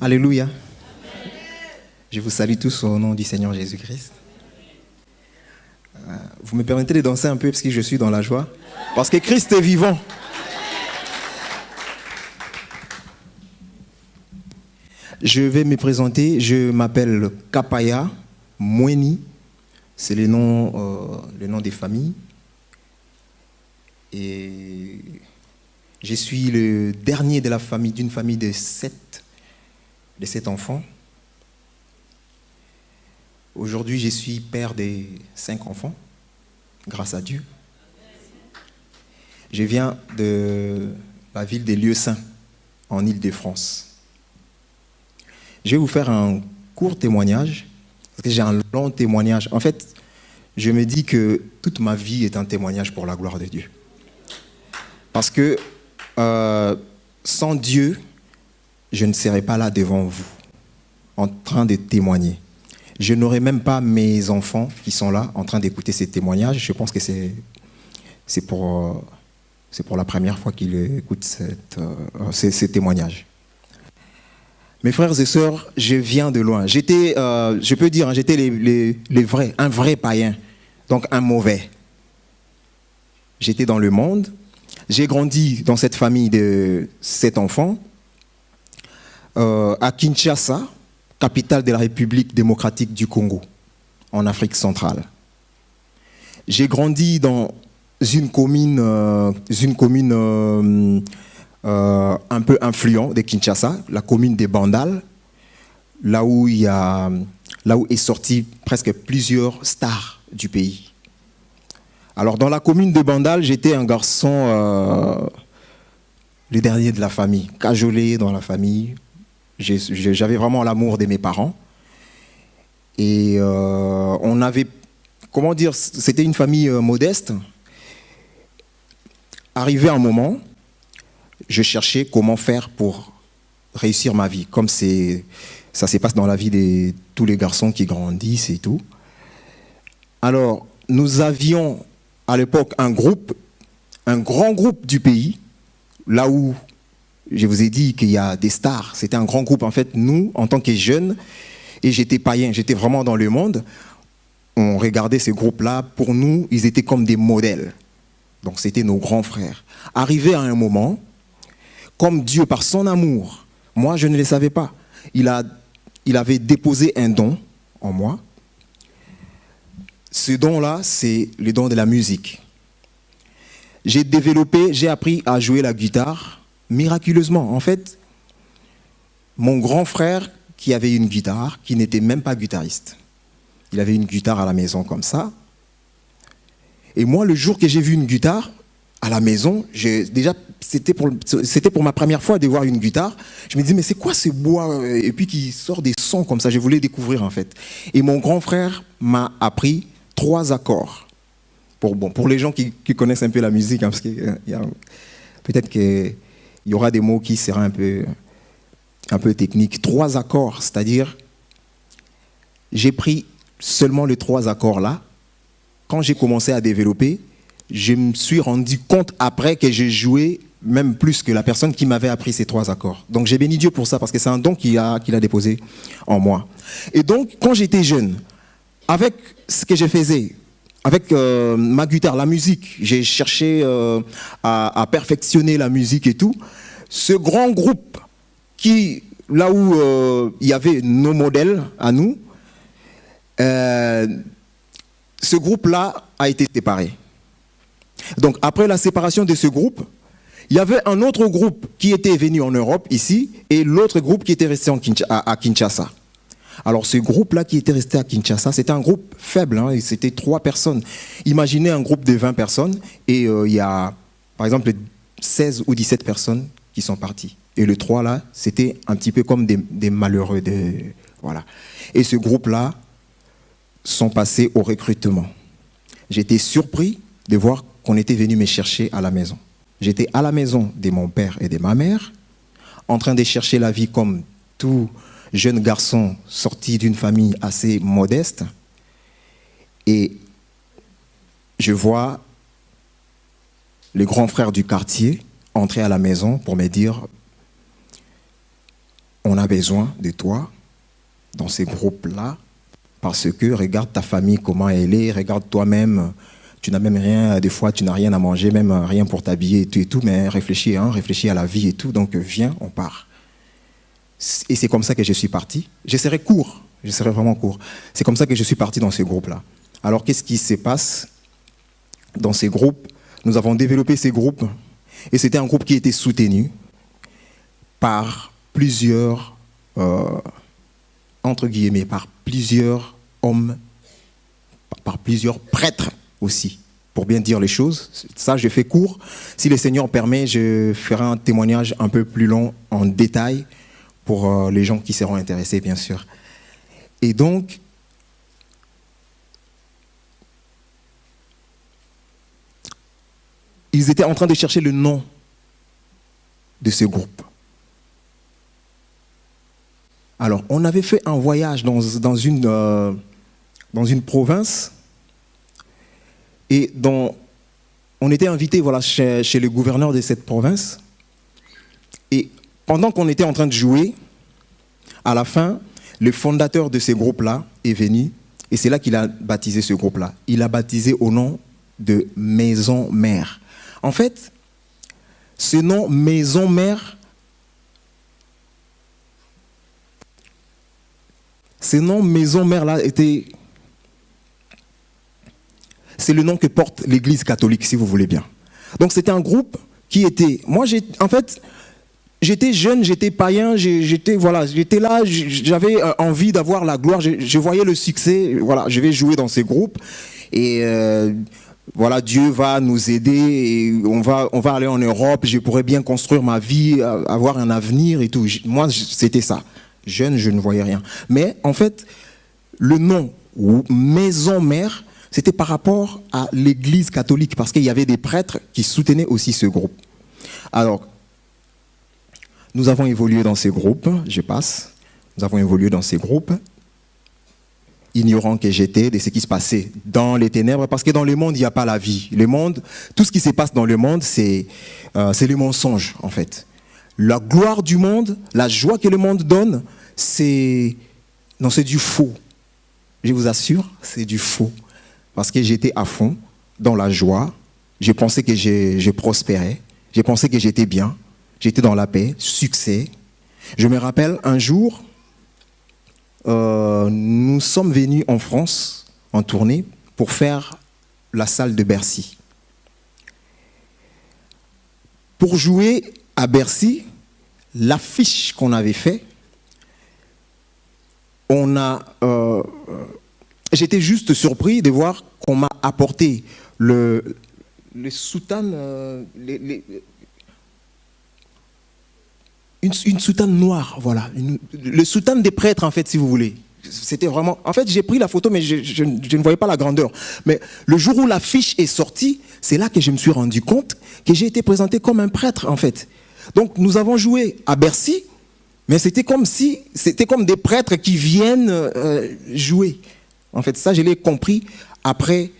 Alléluia. Je vous salue tous au nom du Seigneur Jésus-Christ. Vous me permettez de danser un peu parce que je suis dans la joie. Parce que Christ est vivant. Je vais me présenter. Je m'appelle Kapaya Mweni. C'est le nom des familles. Et je suis le dernier de la famille, d'une famille de sept enfants. Aujourd'hui, je suis père de 5 enfants, grâce à Dieu. Je viens de la ville des Lieux Saints, en Île-de-France. Je vais vous faire un court témoignage, parce que j'ai un long témoignage. En fait, je me dis que toute ma vie est un témoignage pour la gloire de Dieu. Parce que sans Dieu, je ne serais pas là devant vous, en train de témoigner. Je n'aurais même pas mes enfants qui sont là, en train d'écouter ces témoignages. Je pense que c'est pour la première fois qu'ils écoutent ces témoignages. Mes frères et sœurs, je viens de loin. J'étais, je peux dire, j'étais les vrais, un vrai païen, donc un mauvais. J'étais dans le monde. J'ai grandi dans cette famille de 7 enfants, à Kinshasa, capitale de la République démocratique du Congo, en Afrique centrale. J'ai grandi dans une commune un peu influente de Kinshasa, la commune des Bandal, là où est sorti presque plusieurs stars du pays. Alors dans la commune de Bandal, j'étais un garçon, le dernier de la famille, cajolé dans la famille. J'avais vraiment l'amour de mes parents. Et on avait, comment dire, c'était une famille modeste. Arrivé un moment, je cherchais comment faire pour réussir ma vie, comme ça se passe dans la vie de tous les garçons qui grandissent et tout. Alors, nous avions à l'époque un grand groupe du pays, là où je vous ai dit qu'il y a des stars. C'était un grand groupe. En fait, nous, en tant que jeunes, et j'étais païen, j'étais vraiment dans le monde, on regardait ces groupes-là. Pour nous, ils étaient comme des modèles. Donc, c'était nos grands frères. Arrivé à un moment, comme Dieu, par son amour, moi, je ne le savais pas, il avait déposé un don en moi. Ce don-là, c'est le don de la musique. J'ai appris à jouer la guitare miraculeusement. En fait, mon grand frère qui avait une guitare, qui n'était même pas guitariste, il avait une guitare à la maison comme ça. Et moi, le jour que j'ai vu une guitare à la maison, c'était pour ma première fois de voir une guitare. Je me disais, mais c'est quoi ce bois? Et puis qui sort des sons comme ça. Je voulais découvrir en fait. Et mon grand frère m'a appris 3 accords. Pour les gens qui connaissent un peu la musique, hein, parce que peut-être qu'il y aura des mots qui seront un peu techniques. 3 accords, c'est-à-dire, j'ai pris seulement les 3 accords là. Quand j'ai commencé à développer, je me suis rendu compte après que j'ai joué même plus que la personne qui m'avait appris ces 3 accords. Donc j'ai béni Dieu pour ça, parce que c'est un don qu'il a déposé en moi. Et donc, quand j'étais jeune, avec ce que je faisais, avec ma guitare, la musique, j'ai cherché à perfectionner la musique et tout. Ce grand groupe, là où il y avait nos modèles à nous, ce groupe-là a été séparé. Donc après la séparation de ce groupe, il y avait un autre groupe qui était venu en Europe, ici, et l'autre groupe qui était resté à Kinshasa. Alors ce groupe-là qui était resté à Kinshasa, c'était un groupe faible, hein, c'était 3 personnes. Imaginez un groupe de 20 personnes, et il y a, par exemple, 16 ou 17 personnes qui sont parties. Et le 3 là, c'était un petit peu comme des malheureux. Voilà. Et ce groupe-là sont passés au recrutement. J'étais surpris de voir qu'on était venu me chercher à la maison. J'étais à la maison de mon père et de ma mère, en train de chercher la vie comme tout jeune garçon sorti d'une famille assez modeste. Et je vois le grand frère du quartier entrer à la maison pour me dire on a besoin de toi dans ces groupes-là, parce que regarde ta famille, comment elle est, regarde toi-même, tu n'as même rien, des fois tu n'as rien à manger, même rien pour t'habiller et tout, mais réfléchis, hein, réfléchis à la vie et tout, donc viens, on part. Et c'est comme ça que je suis parti. Je serai vraiment court. C'est comme ça que je suis parti dans ces groupes-là. Alors qu'est-ce qui se passe dans ces groupes? Nous avons développé ces groupes, et c'était un groupe qui était soutenu par plusieurs, entre guillemets, par plusieurs hommes, par plusieurs prêtres aussi, pour bien dire les choses. Ça, je fais court. Si le Seigneur permet, je ferai un témoignage un peu plus long en détail pour les gens qui seront intéressés, bien sûr. Et donc, ils étaient en train de chercher le nom de ce groupe. Alors, on avait fait un voyage dans une province et on était invité voilà, chez le gouverneur de cette province. Et pendant qu'on était en train de jouer, à la fin, le fondateur de ce groupe-là est venu et c'est là qu'il a baptisé ce groupe-là. Il a baptisé au nom de Maison Mère. En fait, ce nom Maison Mère, ce nom Maison Mère là c'est le nom que porte l'Église catholique, si vous voulez bien. Donc c'était un groupe qui était, j'étais jeune, j'étais païen, j'étais là, j'avais envie d'avoir la gloire, je voyais le succès, voilà, je vais jouer dans ces groupes et voilà, Dieu va nous aider et on va aller en Europe, je pourrais bien construire ma vie, avoir un avenir et tout. Moi, c'était ça. Jeune, je ne voyais rien. Mais en fait, le nom Maison Mère, c'était par rapport à l'Église catholique, parce qu'il y avait des prêtres qui soutenaient aussi ce groupe. Alors, nous avons évolué dans ces groupes, nous avons évolué dans ces groupes, ignorant que j'étais de ce qui se passait dans les ténèbres, parce que dans le monde, il n'y a pas la vie. Le monde, tout ce qui se passe dans le monde, c'est le mensonge, en fait. La gloire du monde, la joie que le monde donne, c'est du faux. Je vous assure, c'est du faux. Parce que j'étais à fond dans la joie, je pensais que je prospérais, je pensais que j'étais bien, j'étais dans la paix, succès. Je me rappelle un jour, nous sommes venus en France en tournée pour faire la salle de Bercy. Pour jouer à Bercy, l'affiche qu'on avait fait, j'étais juste surpris de voir qu'on m'a apporté le soutane, une soutane noire, voilà, le soutane des prêtres en fait, si vous voulez. C'était vraiment. En fait, j'ai pris la photo, mais je ne voyais pas la grandeur. Mais le jour où l'affiche est sortie, c'est là que je me suis rendu compte que j'ai été présenté comme un prêtre, en fait. Donc, nous avons joué à Bercy, mais c'était comme des prêtres qui viennent jouer. En fait, ça, je l'ai compris après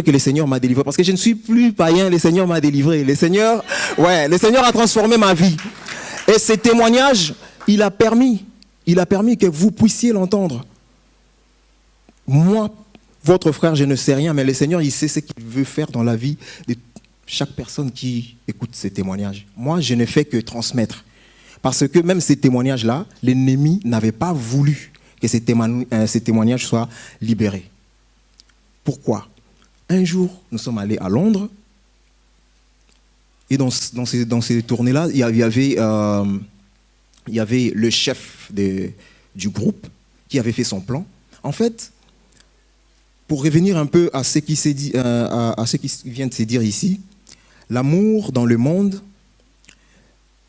que le Seigneur m'a délivré. Parce que je ne suis plus païen, le Seigneur m'a délivré. Le Seigneur a transformé ma vie. Et ce témoignage, il a permis que vous puissiez l'entendre. Moi, votre frère, je ne sais rien, mais le Seigneur, il sait ce qu'il veut faire dans la vie de chaque personne qui écoute ces témoignages. Moi, je ne fais que transmettre. Parce que même ces témoignages-là, l'ennemi n'avait pas voulu que ces témoignages soient libérés. Pourquoi? Un jour, nous sommes allés à Londres, et dans ces tournées-là, il y avait le chef du groupe qui avait fait son plan. En fait, pour revenir un peu à ce qui vient de se dire ici, l'amour dans le monde,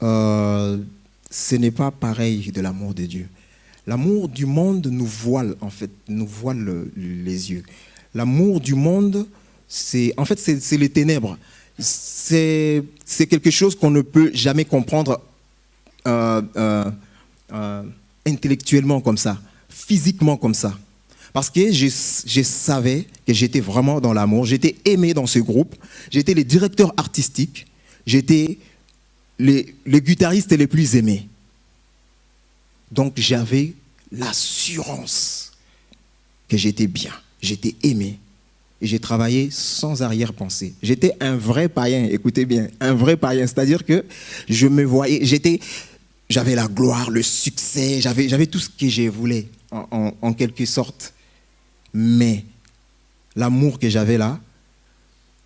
ce n'est pas pareil de l'amour de Dieu. L'amour du monde nous voile, en fait, les yeux. L'amour du monde, c'est les ténèbres. C'est quelque chose qu'on ne peut jamais comprendre intellectuellement comme ça, physiquement comme ça. Parce que je savais que j'étais vraiment dans l'amour, j'étais aimé dans ce groupe, j'étais le directeur artistique, j'étais le guitariste les plus aimés. Donc j'avais l'assurance que j'étais bien, j'étais aimé. Et j'ai travaillé sans arrière-pensée. J'étais un vrai païen, écoutez bien, un vrai païen. C'est-à-dire que je me voyais, j'avais la gloire, le succès, j'avais tout ce que je voulais, en quelque sorte. Mais l'amour que j'avais là,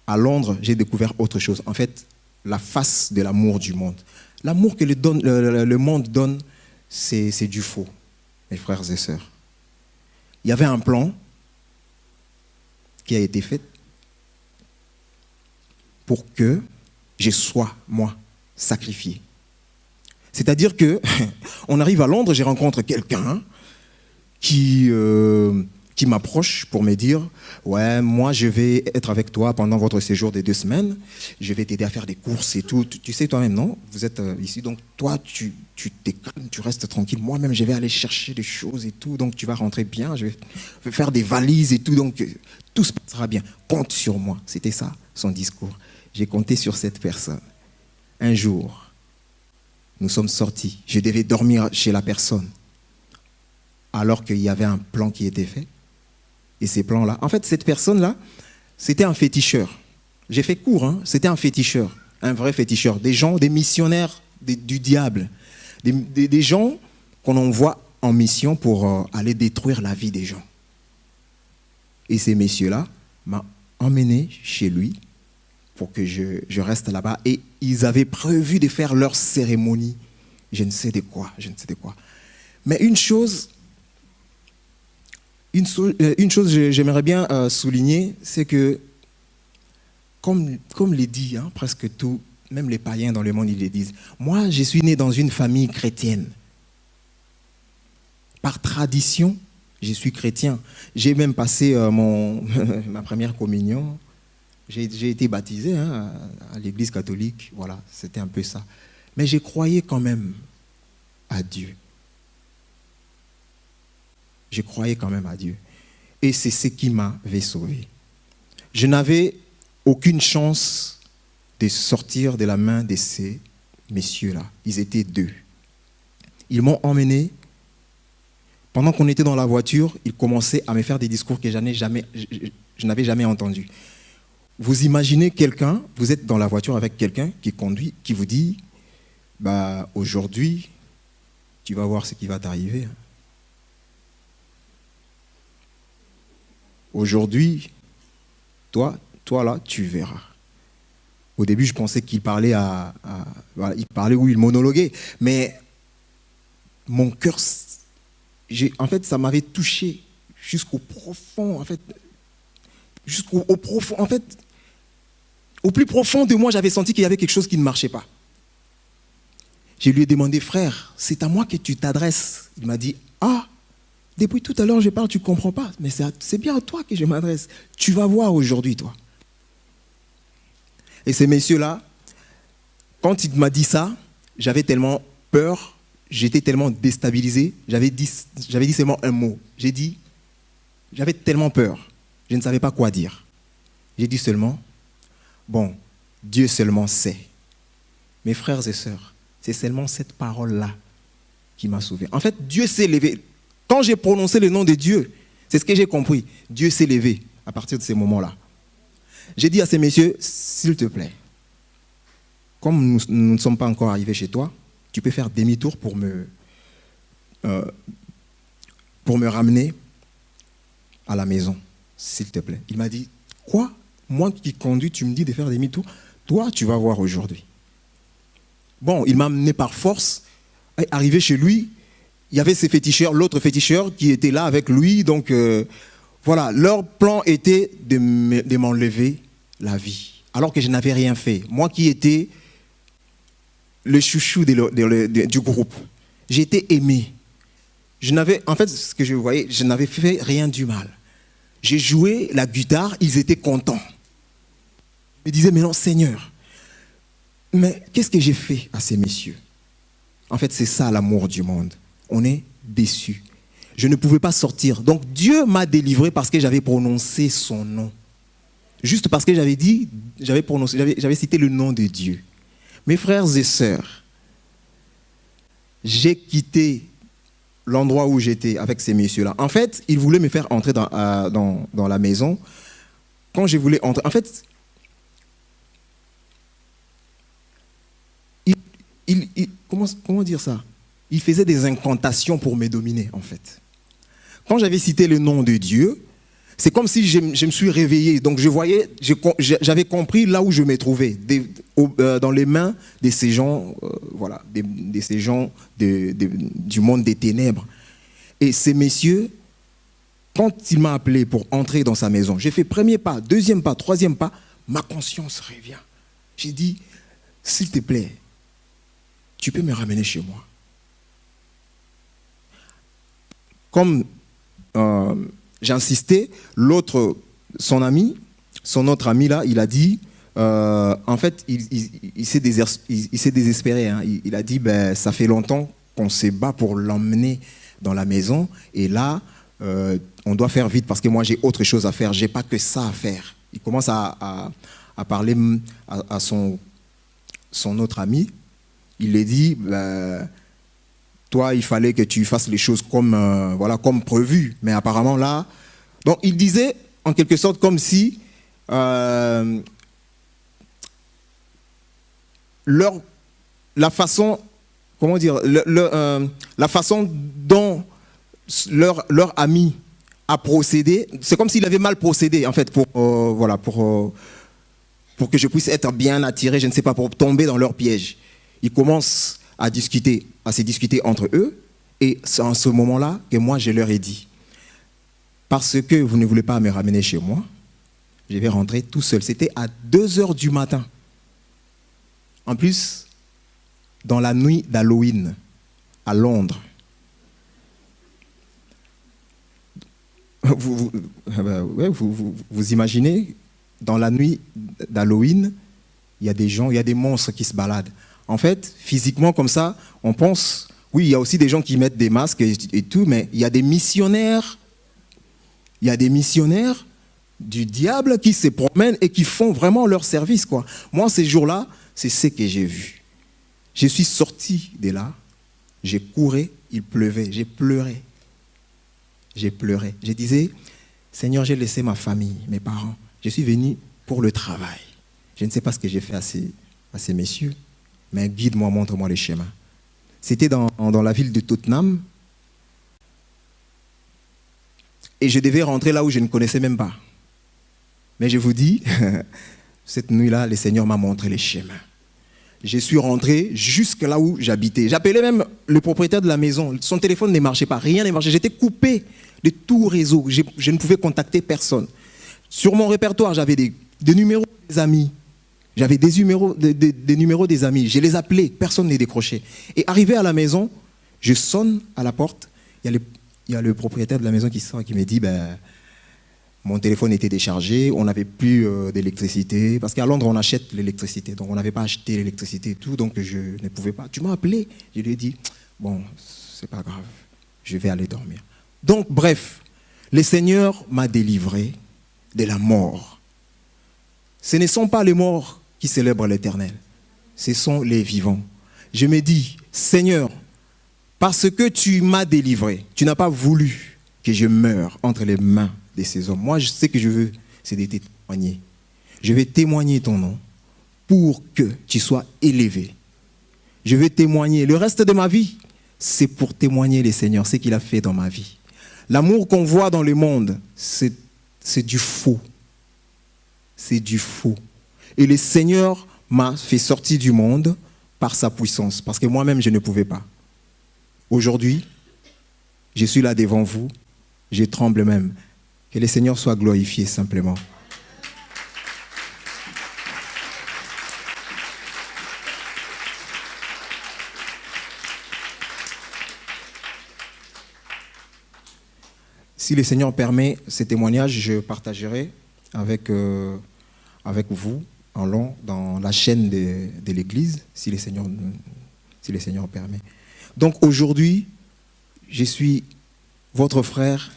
à Londres, j'ai découvert autre chose. En fait, la face de l'amour du monde. L'amour que le monde donne, c'est du faux, mes frères et sœurs. Il y avait un plan qui a été fait pour que je sois, moi, sacrifié. C'est-à-dire que on arrive à Londres, je rencontre quelqu'un qui m'approche pour me dire « Ouais, moi, je vais être avec toi pendant votre séjour de 2 semaines. Je vais t'aider à faire des courses et tout. Tu sais toi-même, non? Vous êtes ici, donc toi, tu t'es calme, tu restes tranquille. Moi-même, je vais aller chercher des choses et tout. Donc, tu vas rentrer bien. Je vais faire des valises et tout. Donc, tout se passera bien. Compte sur moi. » C'était ça, son discours. J'ai compté sur cette personne. Un jour, nous sommes sortis. Je devais dormir chez la personne. Alors qu'il y avait un plan qui était fait. Et ces plans-là, en fait, cette personne-là, c'était un féticheur. J'ai fait court, hein, c'était un féticheur, un vrai féticheur. Des gens, des missionnaires du diable. Des gens qu'on envoie en mission pour aller détruire la vie des gens. Et ces messieurs-là m'ont emmené chez lui pour que je reste là-bas. Et ils avaient prévu de faire leur cérémonie. Je ne sais de quoi. Mais une chose que j'aimerais bien souligner, c'est que, comme les dit presque tout, même les païens dans le monde, ils le disent. Moi, je suis né dans une famille chrétienne. Par tradition, je suis chrétien. J'ai même passé ma première communion. J'ai été baptisé à l'église catholique. Voilà, c'était un peu ça. Mais je croyais quand même à Dieu. Je croyais quand même à Dieu. Et c'est ce qui m'avait sauvé. Je n'avais aucune chance de sortir de la main de ces messieurs-là. Ils étaient 2. Ils m'ont emmené. Pendant qu'on était dans la voiture, ils commençaient à me faire des discours que je n'avais jamais entendus. Vous imaginez quelqu'un, vous êtes dans la voiture avec quelqu'un qui conduit, qui vous dit « Aujourd'hui, tu vas voir ce qui va t'arriver. Aujourd'hui, toi là, tu verras. » Au début, je pensais qu'il parlait il parlait ou il monologuait, mais mon cœur, en fait, ça m'avait touché jusqu'au profond, en fait, au plus profond de moi, j'avais senti qu'il y avait quelque chose qui ne marchait pas. Je lui ai demandé, frère, c'est à moi que tu t'adresses. Il m'a dit, depuis tout à l'heure, je parle, tu ne comprends pas. Mais c'est bien à toi que je m'adresse. Tu vas voir aujourd'hui, toi. Et ces messieurs-là, quand il m'a dit ça, j'avais tellement peur, j'étais tellement déstabilisé, j'avais dit seulement un mot. J'avais tellement peur, je ne savais pas quoi dire. J'ai dit seulement, bon, Dieu seulement sait. Mes frères et sœurs, c'est seulement cette parole-là qui m'a sauvé. En fait, Dieu s'est levé. Quand j'ai prononcé le nom de Dieu, c'est ce que j'ai compris. Dieu s'est levé à partir de ces moments-là. J'ai dit à ces messieurs, s'il te plaît, comme nous ne sommes pas encore arrivés chez toi, tu peux faire demi-tour pour me ramener à la maison, s'il te plaît. Il m'a dit, quoi? Moi qui conduis, tu me dis de faire demi-tour? Toi, tu vas voir aujourd'hui. Bon, il m'a amené par force. Arrivé chez lui, il y avait ces féticheurs, l'autre féticheur qui était là avec lui. Donc, voilà, leur plan était de m'enlever la vie. Alors que je n'avais rien fait. Moi qui étais le chouchou du groupe. J'étais aimé. En fait, ce que je voyais, je n'avais fait rien du mal. J'ai joué la guitare, ils étaient contents. Ils me disaient, mais non, Seigneur, mais qu'est-ce que j'ai fait à ces messieurs? En fait, c'est ça l'amour du monde. On est déçus. Je ne pouvais pas sortir. Donc Dieu m'a délivré parce que j'avais prononcé son nom. Juste parce que j'avais cité le nom de Dieu. Mes frères et sœurs, j'ai quitté l'endroit où j'étais avec ces messieurs-là. En fait, ils voulaient me faire entrer dans la maison. Quand je voulais entrer, en fait, comment dire ça? Ils faisaient des incantations pour me dominer, en fait. Quand j'avais cité le nom de Dieu, c'est comme si je me suis réveillé. Donc j'avais compris là où je me trouvais, dans les mains de ces gens, voilà, de ces gens du monde des ténèbres. Et ces messieurs, quand il m'a appelé pour entrer dans sa maison, j'ai fait premier pas, deuxième pas, troisième pas, ma conscience revient. J'ai dit, s'il te plaît, tu peux me ramener chez moi. Comme j'insistais, son autre ami là, il a dit, en fait, il s'est désespéré. Hein. Il a dit, ben, ça fait longtemps qu'on se bat pour l'emmener dans la maison, et là, on doit faire vite parce que moi j'ai autre chose à faire, j'ai pas que ça à faire. Il commence à parler à son autre ami. Il lui dit, ben, toi, il fallait que tu fasses les choses comme, voilà, comme prévu. Mais apparemment, là... Donc, il disait, en quelque sorte, comme si la façon... Comment dire? La façon dont leur ami a procédé, c'est comme s'il avait mal procédé, en fait, voilà, pour que je puisse être bien attiré, je ne sais pas, pour tomber dans leur piège. Ils commencent à se discuter entre eux, et c'est en ce moment-là que moi je leur ai dit, parce que vous ne voulez pas me ramener chez moi, je vais rentrer tout seul. C'était à 2h du matin. En plus, dans la nuit d'Halloween, à Londres. Vous imaginez, dans la nuit d'Halloween, il y a des gens, il y a des monstres qui se baladent. En fait, physiquement comme ça, on pense, oui, il y a aussi des gens qui mettent des masques et tout, mais il y a des missionnaires du diable qui se promènent et qui font vraiment leur service, quoi. Moi, ces jours-là, c'est ce que j'ai vu. Je suis sorti de là, j'ai couru, il pleuvait, j'ai pleuré. J'ai pleuré. Je disais, Seigneur, j'ai laissé ma famille, mes parents. Je suis venu pour le travail. Je ne sais pas ce que j'ai fait à ces messieurs, mais guide-moi, montre-moi les chemins. C'était dans la ville de Tottenham. Et je devais rentrer là où je ne connaissais même pas. Mais je vous dis, cette nuit-là, le Seigneur m'a montré les chemins. Je suis rentré jusque là où j'habitais. J'appelais même le propriétaire de la maison. Son téléphone ne marchait pas, rien ne marchait. J'étais coupé de tout réseau. Je ne pouvais contacter personne. Sur mon répertoire, j'avais des numéros des amis. J'avais des numéros des amis. Je les appelais, personne ne décrochait. Et arrivé à la maison, je sonne à la porte. Il y a le propriétaire de la maison qui sort et qui me dit, ben, mon téléphone était déchargé, on n'avait plus d'électricité. Parce qu'à Londres, on achète l'électricité. Donc, on n'avait pas acheté l'électricité et tout. Donc, je ne pouvais pas. Tu m'as appelé. Je lui ai dit, bon, c'est pas grave. Je vais aller dormir. Donc, bref, le Seigneur m'a délivré de la mort. Ce ne sont pas les morts qui célèbrent l'Éternel. Ce sont les vivants. Je me dis, Seigneur, parce que tu m'as délivré, tu n'as pas voulu que je meure entre les mains de ces hommes. Moi, je sais que je veux, c'est de témoigner. Je vais témoigner ton nom pour que tu sois élevé. Je vais témoigner. Le reste de ma vie, c'est pour témoigner le Seigneur, ce qu'il a fait dans ma vie. L'amour qu'on voit dans le monde, c'est du faux. C'est du faux. Et le Seigneur m'a fait sortir du monde par sa puissance, parce que moi-même, je ne pouvais pas. Aujourd'hui, je suis là devant vous, je tremble même. Que le Seigneur soit glorifié simplement. Si le Seigneur permet ces témoignages, je partagerai avec vous en long dans la chaîne de l'Église, si le Seigneur permet. Donc aujourd'hui, je suis votre frère.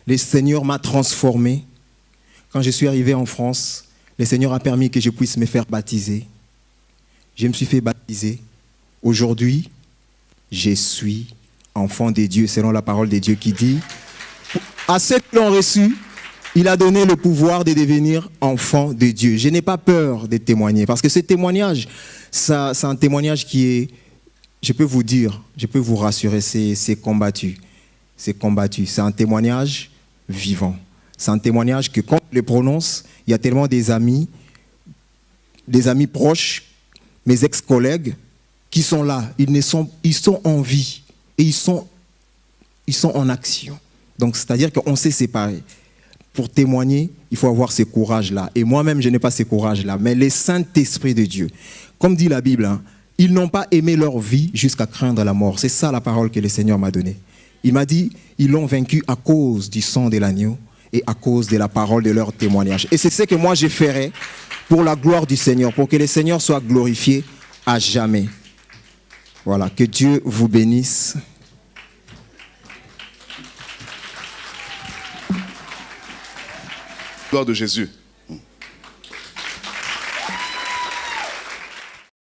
Le Seigneur m'a transformé. Quand je suis arrivé en France, le Seigneur a permis que je puisse me faire baptiser. Je me suis fait baptiser. Aujourd'hui, je suis enfants de Dieu, selon la parole de Dieu qui dit, à ceux qui l'ont reçu, il a donné le pouvoir de devenir enfants de Dieu. Je n'ai pas peur de témoigner, parce que ce témoignage, c'est un témoignage qui est, je peux vous dire, je peux vous rassurer, c'est combattu. C'est combattu. C'est un témoignage vivant. C'est un témoignage que quand je le prononce, il y a tellement des amis proches, mes ex-collègues, qui sont là. Ils sont en vie et ils sont en action. Donc, c'est-à-dire qu'on s'est séparés. Pour témoigner, il faut avoir ce courage-là. Et moi-même, je n'ai pas ce courage-là. Mais le Saint-Esprit de Dieu, comme dit la Bible, hein, ils n'ont pas aimé leur vie jusqu'à craindre la mort. C'est ça la parole que le Seigneur m'a donnée. Il m'a dit, ils l'ont vaincu à cause du sang de l'agneau et à cause de la parole de leur témoignage. Et c'est ce que moi je ferai pour la gloire du Seigneur, pour que le Seigneur soit glorifié à jamais. Voilà, que Dieu vous bénisse. Gloire de Jésus.